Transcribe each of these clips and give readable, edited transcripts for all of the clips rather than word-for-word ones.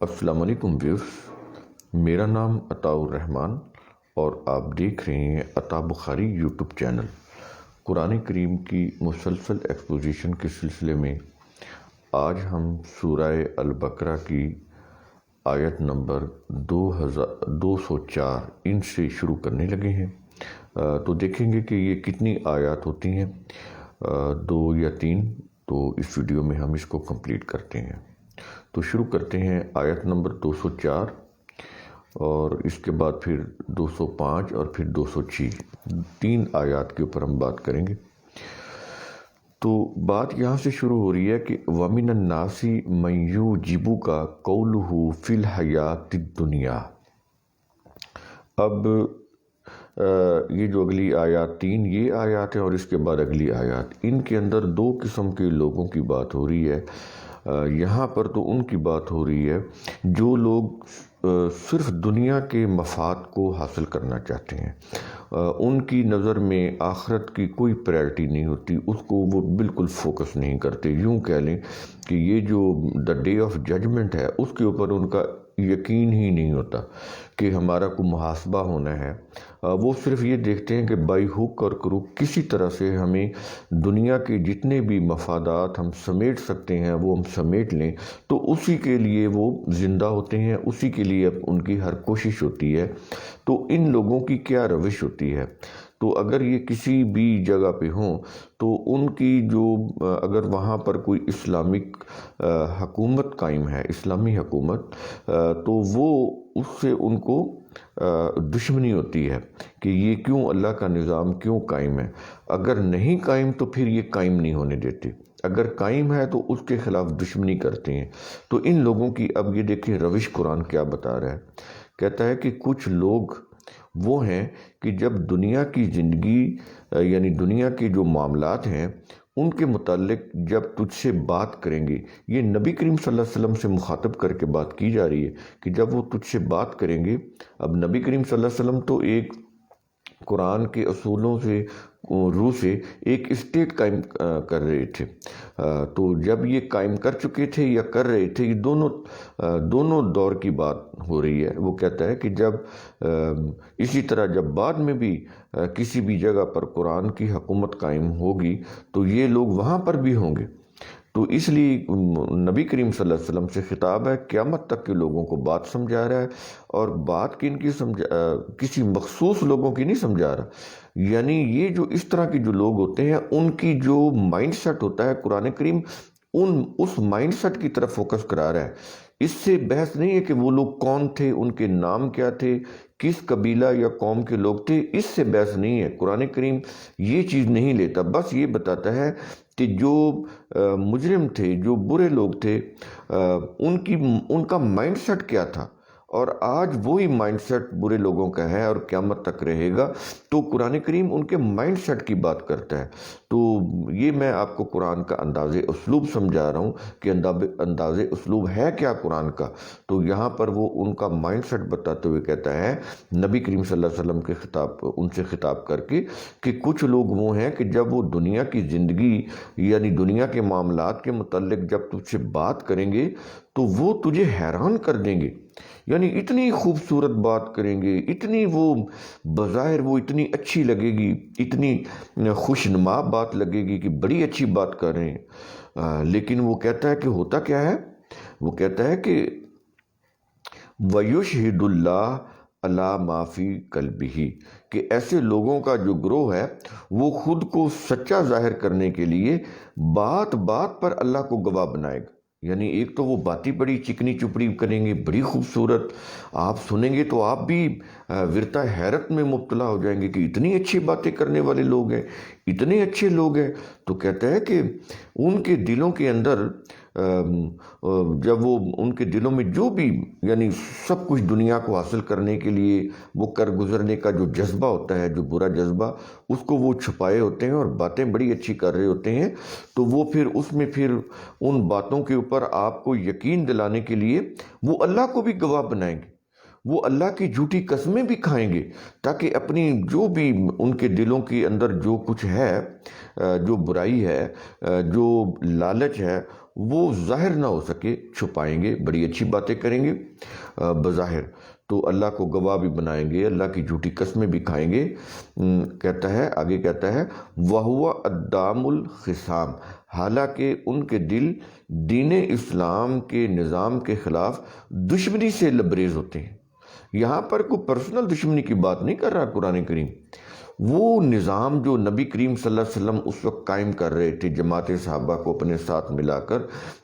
السلام علیکم ویورز، میرا نام عطاء الرحمن اور آپ دیکھ رہے ہیں عطا بخاری یوٹیوب چینل۔ قرآن کریم کی مسلسل ایکسپوزیشن کے سلسلے میں آج ہم سورہ البقرہ کی آیت نمبر 204 ان سے شروع کرنے لگے ہیں۔ تو دیکھیں گے کہ یہ کتنی آیات ہوتی ہیں، 2 یا 3، تو اس ویڈیو میں ہم اس کو کمپلیٹ کرتے ہیں۔ تو شروع کرتے ہیں آیت نمبر 204 اور اس کے بعد پھر 205 اور پھر 206، 3 آیات کے اوپر ہم بات کریں گے۔ تو بات یہاں سے شروع ہو رہی ہے کہ وَمِنَ النَّاسِ مَن يُعْجِبُكَ قَوْلُهُ فِي الْحَيَاةِ الدُّنْيَا۔ اب یہ جو اگلی آیات 3 یہ آیات ہیں اور اس کے بعد اگلی آیات، ان کے اندر 2 قسم کے لوگوں کی بات ہو رہی ہے۔ یہاں پر تو ان کی بات ہو رہی ہے جو لوگ صرف دنیا کے مفاد کو حاصل کرنا چاہتے ہیں، ان کی نظر میں آخرت کی کوئی پریورٹی نہیں ہوتی، اس کو وہ بالکل فوکس نہیں کرتے۔ یوں کہہ لیں کہ یہ جو دا ڈے آف ججمنٹ ہے اس کے اوپر ان کا یقین ہی نہیں ہوتا کہ ہمارا کوئی محاسبہ ہونا ہے۔ وہ صرف یہ دیکھتے ہیں کہ بائی ہوک اور کروک کسی طرح سے ہمیں دنیا کے جتنے بھی مفادات ہم سمیٹ سکتے ہیں وہ ہم سمیٹ لیں، تو اسی کے لیے وہ زندہ ہوتے ہیں، اسی کے لیے ان کی ہر کوشش ہوتی ہے۔ تو ان لوگوں کی کیا روش ہوتی ہے؟ تو اگر یہ کسی بھی جگہ پہ ہوں تو ان کی جو اگر وہاں پر کوئی اسلامک حکومت قائم ہے، اسلامی حکومت، تو وہ اس سے ان کو دشمنی ہوتی ہے کہ یہ کیوں اللہ کا نظام کیوں قائم ہے۔ اگر نہیں قائم تو پھر یہ قائم نہیں ہونے دیتے، اگر قائم ہے تو اس کے خلاف دشمنی کرتے ہیں۔ تو ان لوگوں کی اب یہ دیکھیں روش قرآن کیا بتا رہا ہے۔ کہتا ہے کہ کچھ لوگ وہ ہیں کہ جب دنیا کی زندگی یعنی دنیا کے جو معاملات ہیں ان کے متعلق جب تجھ سے بات کریں گے، یہ نبی کریم صلی اللہ علیہ وسلم سے مخاطب کر کے بات کی جا رہی ہے کہ جب وہ تجھ سے بات کریں گے۔ اب نبی کریم صلی اللہ علیہ وسلم تو ایک قرآن کے اصولوں سے روح سے ایک اسٹیٹ قائم کر رہے تھے، تو جب یہ قائم کر چکے تھے یا کر رہے تھے، یہ دونوں دور کی بات ہو رہی ہے۔ وہ کہتا ہے کہ جب اسی طرح جب بعد میں بھی کسی بھی جگہ پر قرآن کی حکومت قائم ہوگی تو یہ لوگ وہاں پر بھی ہوں گے۔ تو اس لیے نبی کریم صلی اللہ علیہ وسلم سے خطاب ہے، قیامت تک کے لوگوں کو بات سمجھا رہا ہے، اور بات کن کی کسی مخصوص لوگوں کی نہیں سمجھا رہا۔ یعنی یہ جو اس طرح کے جو لوگ ہوتے ہیں ان کی جو مائنڈ سیٹ ہوتا ہے، قرآن کریم اس مائنڈ سیٹ کی طرف فوکس کرا رہا ہے۔ اس سے بحث نہیں ہے کہ وہ لوگ کون تھے، ان کے نام کیا تھے، کس قبیلہ یا قوم کے لوگ تھے، اس سے بحث نہیں ہے۔ قرآن کریم یہ چیز نہیں لیتا، بس یہ بتاتا ہے کہ جو مجرم تھے، جو برے لوگ تھے، ان کا مائنڈ سیٹ کیا تھا، اور آج وہی مائنڈ سیٹ برے لوگوں کا ہے اور قیامت تک رہے گا۔ تو قرآن کریم ان کے مائنڈ سیٹ کی بات کرتا ہے۔ تو یہ میں آپ کو قرآن کا انداز اسلوب سمجھا رہا ہوں کہ انداز اسلوب ہے کیا قرآن کا۔ تو یہاں پر وہ ان کا مائنڈ سیٹ بتاتے ہوئے کہتا ہے نبی کریم صلی اللہ علیہ وسلم کے ان سے خطاب کر کے کہ کچھ لوگ وہ ہیں کہ جب وہ دنیا کی زندگی یعنی دنیا کے معاملات کے متعلق جب تجھ سے بات کریں گے تو وہ تجھے حیران کر دیں گے، یعنی اتنی خوبصورت بات کریں گے، اتنی وہ بظاہر وہ اتنی اچھی لگے گی، اتنی خوشنما بات لگے گی کہ بڑی اچھی بات کر رہے ہیں۔ لیکن وہ کہتا ہے کہ ہوتا کیا ہے؟ وہ کہتا ہے کہ وَيُشْهِدُ اللَّهَ عَلَى مَا فِي قَلْبِهِ، کہ ایسے لوگوں کا جو گروہ ہے وہ خود کو سچا ظاہر کرنے کے لیے بات بات پر اللہ کو گواہ بنائے گا۔ یعنی ایک تو وہ باتیں بڑی چکنی چپڑی کریں گے، بڑی خوبصورت، آپ سنیں گے تو آپ بھی ورتا حیرت میں مبتلا ہو جائیں گے کہ اتنی اچھی باتیں کرنے والے لوگ ہیں، اتنے اچھے لوگ ہیں۔ تو کہتا ہے کہ ان کے دلوں کے اندر جب وہ ان کے دلوں میں جو بھی یعنی سب کچھ دنیا کو حاصل کرنے کے لیے وہ کر گزرنے کا جو جذبہ ہوتا ہے، جو برا جذبہ، اس کو وہ چھپائے ہوتے ہیں اور باتیں بڑی اچھی کر رہے ہوتے ہیں۔ تو وہ پھر اس میں پھر ان باتوں کے اوپر آپ کو یقین دلانے کے لیے وہ اللہ کو بھی گواہ بنائیں گے، وہ اللہ کی جھوٹی قسمیں بھی کھائیں گے، تاکہ اپنی جو بھی ان کے دلوں کے اندر جو کچھ ہے، جو برائی ہے، جو لالچ ہے، وہ ظاہر نہ ہو سکے چھپائیں گے، بڑی اچھی باتیں کریں گے بظاہر، تو اللہ کو گواہ بھی بنائیں گے، اللہ کی جھوٹی قسمیں بھی کھائیں گے۔ کہتا ہے آگے، کہتا ہے وَهُوَ أَدَّامُ الْخِصَامِ، حالانکہ ان کے دل دین اسلام کے نظام کے خلاف دشمنی سے لبریز ہوتے ہیں۔ یہاں پر کوئی پرسنل دشمنی کی بات نہیں کر رہا قرآن کریم، وہ نظام جو نبی کریم صلی اللہ علیہ وسلم اس وقت قائم کر رہے تھے جماعت صحابہ کو اپنے ساتھ ملا کر،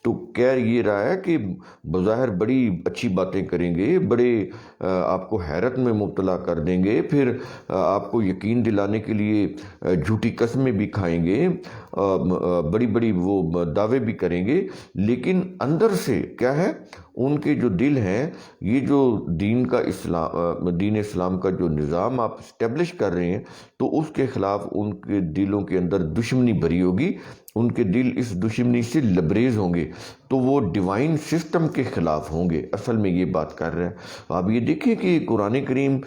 تو کہہ یہ رہا ہے کہ بظاہر بڑی اچھی باتیں کریں گے، بڑے آپ کو حیرت میں مبتلا کر دیں گے، پھر آپ کو یقین دلانے کے لیے جھوٹی قسمیں بھی کھائیں گے، بڑی بڑی وہ دعوے بھی کریں گے، لیکن اندر سے کیا ہے، ان کے جو دل ہیں، یہ جو دین اسلام کا جو نظام آپ اسٹیبلش کر رہے ہیں، تو اس کے خلاف ان کے دلوں کے اندر دشمنی بھری ہوگی، ان کے دل اس دشمنی سے لبریز ہوں گے، تو وہ ڈیوائن سسٹم کے خلاف ہوں گے۔ اصل میں یہ بات کر رہے ہیں۔ آپ یہ دیکھیں کہ قرآن کریم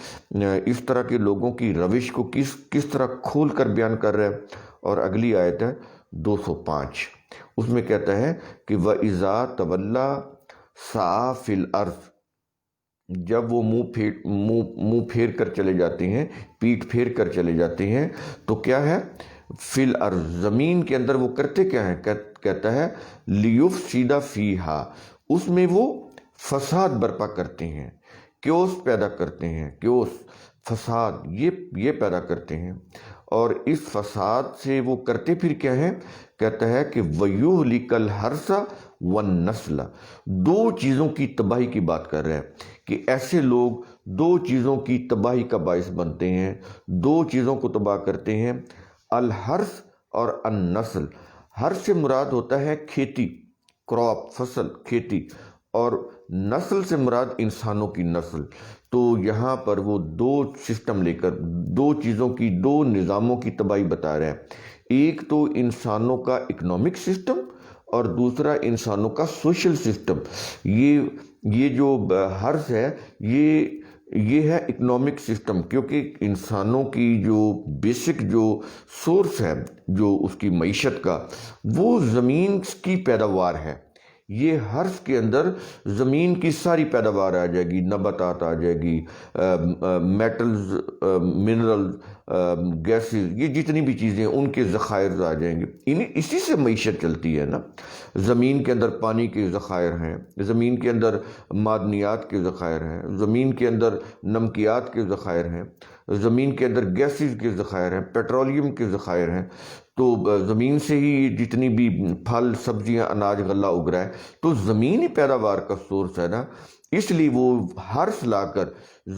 اس طرح کے لوگوں کی روش کو کس طرح کھول کر بیان کر رہا ہے۔ اور اگلی آیت ہے 205، اس میں کہتا ہے کہ وَإِذَا تَوَلَّى سَعَىٰ فِي الْأَرْضِ، جب وہ منہ پھیر کر چلے جاتے ہیں، پیٹھ پھیر کر چلے جاتے ہیں، تو کیا ہے، فی الارض، زمین کے اندر وہ کرتے کیا ہیں، کہتا ہے لیفسد فیہا، اس میں وہ فساد برپا کرتے ہیں، کیوس پیدا کرتے ہیں، کیوس فساد یہ پیدا کرتے ہیں، اور اس فساد سے وہ کرتے پھر کیا ہیں، کہتا ہے کہ وَيُهْلِكَ الْحَرْثَ وَالنَّسْلَ، دو چیزوں کی تباہی کی بات کر رہا ہے کہ ایسے لوگ دو چیزوں کی تباہی کا باعث بنتے ہیں، دو چیزوں کو تباہ کرتے ہیں، الحرث اور النسل۔ حرث سے مراد ہوتا ہے کھیتی، کراپ، فصل، کھیتی، اور نسل سے مراد انسانوں کی نسل۔ تو یہاں پر وہ دو سسٹم لے کر دو چیزوں کی، دو نظاموں کی تباہی بتا رہے ہیں، ایک تو انسانوں کا اکنامک سسٹم اور دوسرا انسانوں کا سوشل سسٹم۔ یہ جو حرث ہے یہ ہے اکنامک سسٹم، کیونکہ انسانوں کی جو بیسک جو سورس ہے جو اس کی معیشت کا، وہ زمین کی پیداوار ہے۔ یہ حرث کے اندر زمین کی ساری پیداوار آ جائے گی، نباتات آ جائے گی، میٹلز، منرل، گیسز، یہ جتنی بھی چیزیں ہیں ان کے ذخائر آ جائیں گے، اسی سے معیشت چلتی ہے نا۔ زمین کے اندر پانی کے ذخائر ہیں، زمین کے اندر معدنیات کے ذخائر ہیں، زمین کے اندر نمکیات کے ذخائر ہیں، زمین کے اندر گیسز کے ذخائر ہیں، پیٹرولیم کے ذخائر ہیں۔ تو زمین سے ہی جتنی بھی پھل، سبزیاں، اناج، غلہ اگ رہا ہے، تو زمین ہی پیداوار کا سورس ہے نا۔ اس لیے وہ حرث لا کر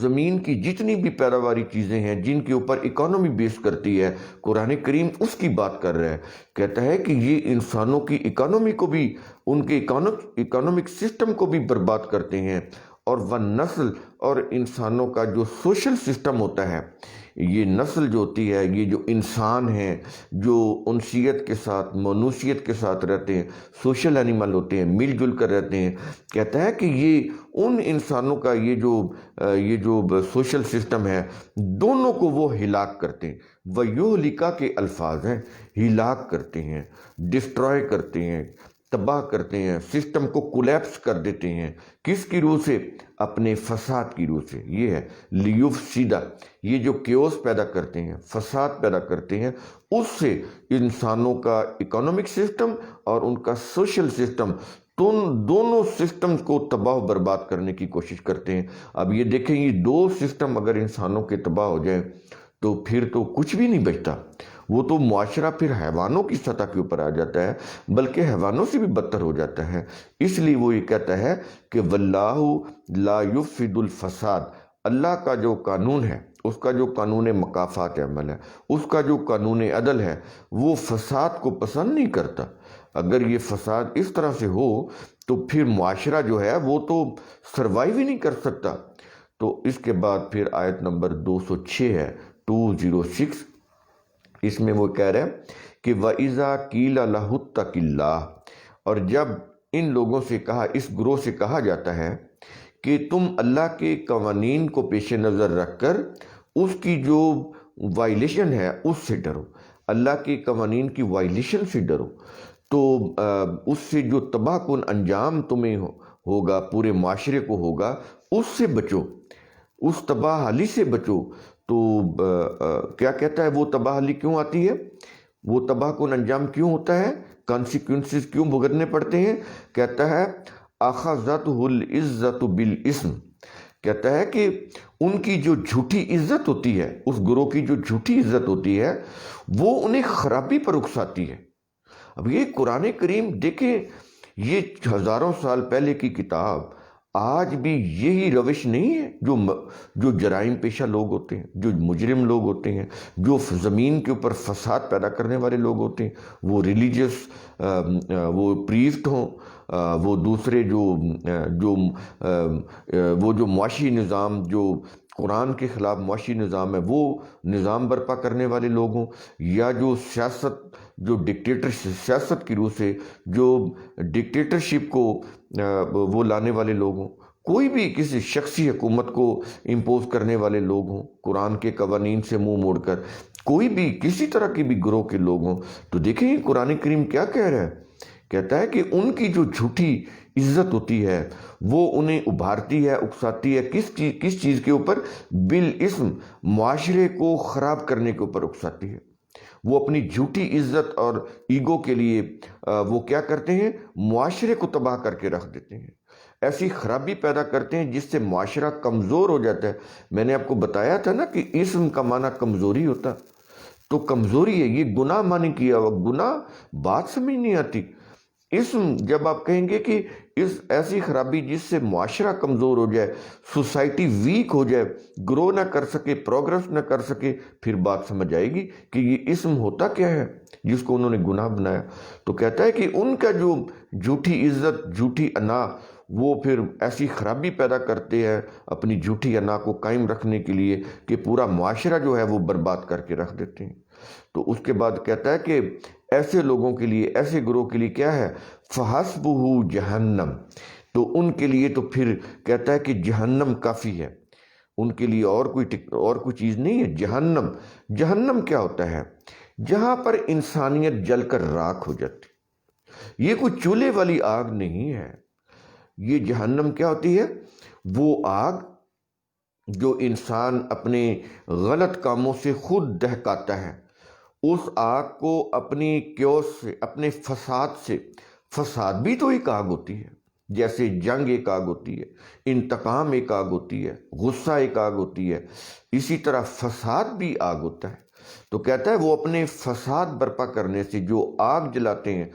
زمین کی جتنی بھی پیداواری چیزیں ہیں جن کے اوپر اکانومی بیس کرتی ہے، قرآن کریم اس کی بات کر رہا ہے، کہتا ہے کہ یہ انسانوں کی اکانومی کو بھی، ان کے اکانومک سسٹم کو بھی برباد کرتے ہیں، اور وہ نسل اور انسانوں کا جو سوشل سسٹم ہوتا ہے، یہ نسل جو ہوتی ہے، یہ جو انسان ہیں جو انسیت کے ساتھ، مونوسیت کے ساتھ رہتے ہیں، سوشل اینیمل ہوتے ہیں، مل جل کر رہتے ہیں، کہتا ہے کہ یہ ان انسانوں کا یہ جو سوشل سسٹم ہے، دونوں کو وہ ہلاک کرتے ہیں۔ وَيُهْلِكَ کے الفاظ ہیں، ہلاک کرتے ہیں، ڈسٹرائے کرتے ہیں، تباہ کرتے ہیں، سسٹم کو کولیپس کر دیتے ہیں۔ کس کی روح سے؟ اپنے فساد کی روح سے۔ یہ ہے لیفسد، یہ جو کیوس پیدا کرتے ہیں، فساد پیدا کرتے ہیں، اس سے انسانوں کا اکانومک سسٹم اور ان کا سوشل سسٹم، دونوں سسٹم کو تباہ و برباد کرنے کی کوشش کرتے ہیں۔ اب یہ دیکھیں، یہ دو سسٹم اگر انسانوں کے تباہ ہو جائیں تو پھر تو کچھ بھی نہیں بچتا، وہ تو معاشرہ پھر حیوانوں کی سطح کے اوپر آ جاتا ہے، بلکہ حیوانوں سے بھی بدتر ہو جاتا ہے۔ اس لیے وہ یہ کہتا ہے کہ وَاللَّهُ لَا يُفْسِدُ الْفَسَادَ، اللہ کا جو قانون ہے، اس کا جو قانون مکافات عمل ہے، اس کا جو قانون عدل ہے، وہ فساد کو پسند نہیں کرتا۔ اگر یہ فساد اس طرح سے ہو تو پھر معاشرہ جو ہے وہ تو سروائیو ہی نہیں کر سکتا۔ تو اس کے بعد پھر آیت نمبر 206 ہے، 206، اس میں وہ کہہ رہے ہیں کہ وَإِذَا قِيلَ لَهُ اتَّقِ اللَّهَ، اور جب ان لوگوں سے کہا، اس گروہ سے کہا جاتا ہے کہ تم اللہ کے قوانین کو پیش نظر رکھ کر اس کی جو وائلیشن ہے اس سے ڈرو، اللہ کے قوانین کی وائلیشن سے ڈرو، تو اس سے جو تباہ کن انجام تمہیں ہوگا، پورے معاشرے کو ہوگا، اس سے بچو، اس تباہ حالی سے بچو۔ تو کیا کہتا ہے وہ تباہ حالی کیوں آتی ہے، وہ تباہ کن انجام کیوں ہوتا ہے، کانسیکوینسز کیوں بھگتنے پڑتے ہیں؟ کہتا ہے اخذتہ العزت بالاسم، کہتا ہے کہ ان کی جو جھوٹی عزت ہوتی ہے، اس گروہ کی جو جھوٹی عزت ہوتی ہے، وہ انہیں خرابی پر اکساتی ہے۔ اب یہ قرآن کریم دیکھیں، یہ ہزاروں سال پہلے کی کتاب، آج بھی یہی روش نہیں ہے جو جرائم پیشہ لوگ ہوتے ہیں، جو مجرم لوگ ہوتے ہیں، جو زمین کے اوپر فساد پیدا کرنے والے لوگ ہوتے ہیں، وہ ریلیجس، وہ پریسٹ ہوں، وہ دوسرے وہ جو معاشی نظام، جو قرآن کے خلاف معاشی نظام ہے، وہ نظام برپا کرنے والے لوگ ہوں، یا جو جو سیاست کی روح سے جو ڈکٹیٹرشپ کو وہ لانے والے لوگ ہوں، کوئی بھی کسی شخصی حکومت کو امپوز کرنے والے لوگ ہوں، قرآن کے قوانین سے منہ موڑ کر کوئی بھی کسی طرح کی بھی گروہ کے لوگ ہوں، تو دیکھیں قرآن کریم کیا کہہ رہا ہے، کہتا ہے کہ ان کی جو جھوٹی عزت ہوتی ہے وہ انہیں ابھارتی ہے، اکساتی ہے، کس چیز کے اوپر؟ بالاسم، معاشرے کو خراب کرنے کے اوپر اکساتی ہے۔ وہ اپنی جھوٹی عزت اور ایگو کے لیے وہ کیا کرتے ہیں؟ معاشرے کو تباہ کر کے رکھ دیتے ہیں، ایسی خرابی پیدا کرتے ہیں جس سے معاشرہ کمزور ہو جاتا ہے۔ میں نے آپ کو بتایا تھا نا کہ اسم کا معنی کمزوری ہوتا، تو کمزوری ہے، یہ گناہ معنی کیا ہوا، گناہ بات سمجھ نہیں آتی۔ اسم جب آپ کہیں گے کہ ایسی خرابی جس سے معاشرہ کمزور ہو جائے، سوسائٹی ویک ہو جائے، گرو نہ کر سکے، پروگرس نہ کر سکے، پھر بات سمجھ آئے گی کہ یہ اسم ہوتا کیا ہے جس کو انہوں نے گناہ بنایا۔ تو کہتا ہے کہ ان کا جو جھوٹی عزت، جھوٹی انا، وہ پھر ایسی خرابی پیدا کرتے ہیں اپنی جھوٹی انا کو قائم رکھنے کے لیے کہ پورا معاشرہ جو ہے وہ برباد کر کے رکھ دیتے ہیں۔ تو اس کے بعد کہتا ہے کہ ایسے لوگوں کے لیے، ایسے گروہ کے لیے کیا ہے؟ فَحَسْبُهُ جہنم، تو ان کے لیے تو پھر کہتا ہے کہ جہنم کافی ہے، ان کے لیے اور کوئی چیز نہیں ہے۔ جہنم کیا ہوتا ہے؟ جہاں پر انسانیت جل کر راکھ ہو جاتی، یہ کوئی چولہے والی آگ نہیں ہے۔ یہ جہنم کیا ہوتی ہے؟ وہ آگ جو انسان اپنے غلط کاموں سے خود دہکاتا ہے، اس آگ کو اپنی کیوس سے، اپنے فساد سے، فساد بھی تو ایک آگ ہوتی ہے، جیسے جنگ ایک آگ ہوتی ہے، انتقام ایک آگ ہوتی ہے، غصہ ایک آگ ہوتی ہے، اسی طرح فساد بھی آگ ہوتا ہے۔ تو کہتا ہے وہ اپنے فساد برپا کرنے سے جو آگ جلاتے ہیں،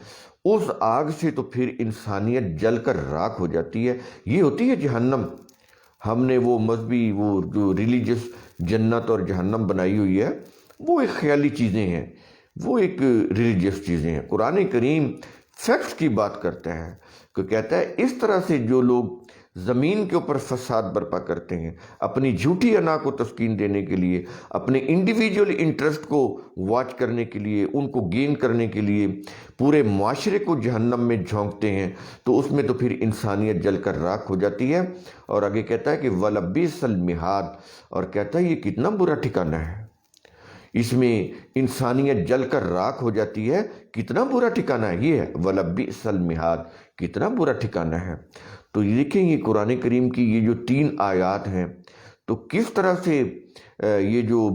اس آگ سے تو پھر انسانیت جل کر راکھ ہو جاتی ہے، یہ ہوتی ہے جہنم۔ ہم نے وہ مذہبی، وہ جو ریلیجس جنت اور جہنم بنائی ہوئی ہے، وہ ایک خیالی چیزیں ہیں، وہ ایک ریلیجس چیزیں ہیں۔ قرآن کریم فیکٹس کی بات کرتا ہے کہ کہتا ہے اس طرح سے جو لوگ زمین کے اوپر فساد برپا کرتے ہیں، اپنی جھوٹی انا کو تسکین دینے کے لیے، اپنے انڈیویجول انٹرسٹ کو واچ کرنے کے لیے، ان کو گین کرنے کے لیے پورے معاشرے کو جہنم میں جھونکتے ہیں، تو اس میں تو پھر انسانیت جل کر راکھ ہو جاتی ہے۔ اور آگے کہتا ہے کہ وَلَبِئْسَ الْمِہَادُ، اور کہتا ہے یہ کتنا برا ٹھکانہ ہے، اس میں انسانیت جل کر راکھ ہو جاتی ہے، کتنا برا ٹھکانہ ہے، یہ ہے وَلَبِئْسَ الْمِہَادُ، کتنا برا ٹھکانہ ہے۔ تو یہ دیکھیں، یہ قرآن کریم کی یہ جو 3 آیات ہیں، تو کس طرح سے یہ جو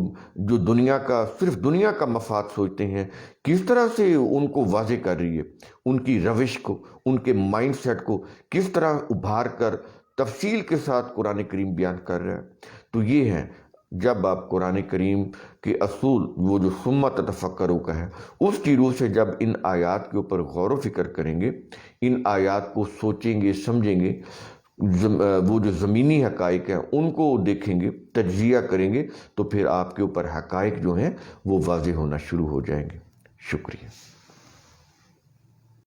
دنیا کا، صرف دنیا کا مفاد سوچتے ہیں، کس طرح سے ان کو واضح کر رہی ہے، ان کی روش کو، ان کے مائنڈ سیٹ کو کس طرح ابھار کر تفصیل کے ساتھ قرآن کریم بیان کر رہا ہے۔ تو یہ ہے، جب آپ قرآن کریم کے اصول، وہ جو ثم تتفکروا کا ہے، اس کی روح سے جب ان آیات کے اوپر غور و فکر کریں گے، ان آیات کو سوچیں گے، سمجھیں گے، وہ جو زمینی حقائق ہیں ان کو دیکھیں گے، تجزیہ کریں گے، تو پھر آپ کے اوپر حقائق جو ہیں وہ واضح ہونا شروع ہو جائیں گے۔ شکریہ۔